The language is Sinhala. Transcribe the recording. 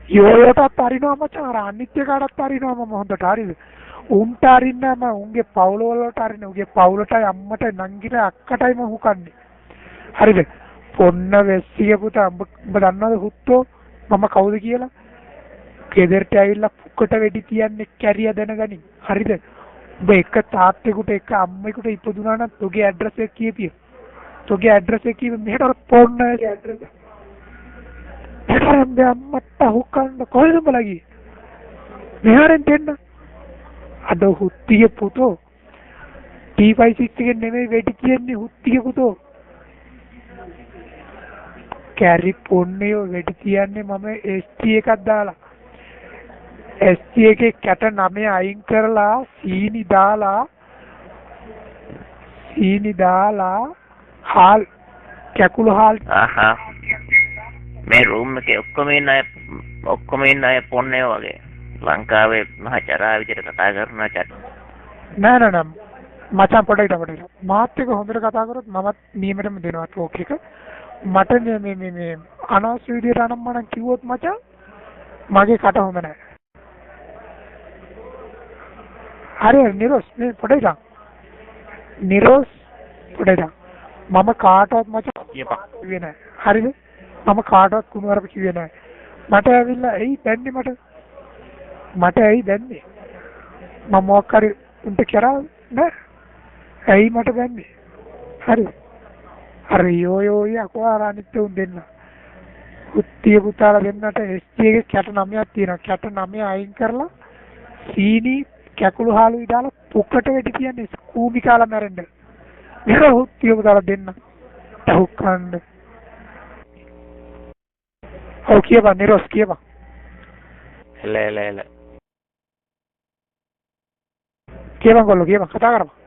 යෝයෝටත් අරිනවා මචං අර අනිත් එකාටත් අරිනවා මම හොඳට හරිද උන්ට අරින්න මම උන්ගේ පවුල වලට අරින්න උගේ පවුලටයි අම්මටයි නංගිට අක්කටයි මම හුකන්නේ හරිද පොන්න වෙස්සිය පුතා උඹ දන්නවද හුත්තෝ මම කවුද කියලා ගෙදරට ඇවිල්ලා පුකට වෙඩි තියන්නේ කැරිය දැනගනින් හරිද උඹ එක තාත්තෙකුට එක අම්මෙකුට ඉපදුනා නම් තෝගේ ඇඩ්‍රස් එක කියපිය තෝගේ ඇඩ්‍රස් එක කියපිය මෙහෙට පොන්න ඇඩ්‍රස් මෙහෙරෙන් අම්මට හුකන්න කොහෙද උඹලා ගියේ මෙහෙරෙන් දෙන්න අද හුත්තිගේ පුතෝ T56 එකෙන් නෙමෙයි වෙඩි තියන්නේ හුත්තිගේ පුතෝ කැරි පොන්නේ වෙඩි තියන්නේ මම ST එකක් දාලා ST එකේ කැට 9 අයින් කරලා සීනි දාලා හාල් කැකුළු හාල් මේ රූම් එකේ ඔක්කොම ඉන්න අය පොන්නේ වගේ ලංකාවේ මහචරා විදිහට කතා කරන චත් නෑ මචං පොඩ්ඩක් මාත් එක්ක හොඳට කතා කරොත් මමත් නියමෙටම දෙනවා ටෝක් එක මට මේ අනවශ්‍ය විදිහට අනම්මනම් කිව්වොත් මචං මගේ කට හොඳ නෑ හරි නිරෝස් මේ පොඩ්ඩක් නිරෝස් පොඩ්ඩක් මම කාටවත් මචං කිව්වේ නෑ හරිද මම කාටවත් කුණුවරප කිව්වේ නෑ මට ඇවිල්ලා එයි බැන්නේ මට ඇයි බැන්නේ මම මොකක් හරි උන්ට කරා නෑ ඇයි මට බැන්නේ හරි අර යෝ යකෝ අනිත් උන් දෙන්න උත්තිය පුතාලා දෙන්නට ST එකේ කැට 9ක් තියෙනවා කැට 9 අයින් කරලා සීනි කැකුළු හාලුයි දාලා පුකට වෙඩි කියන්නේ කූඹි කාලා මැරෙන්න මෙහෙර උත්තිය පුතාලා දෙන්න තහුක්කන්න ඔව් කියපන් නිරෝස් කියපන් එල කියපන් කොල්ලෝ කියපන් කතා කරපන්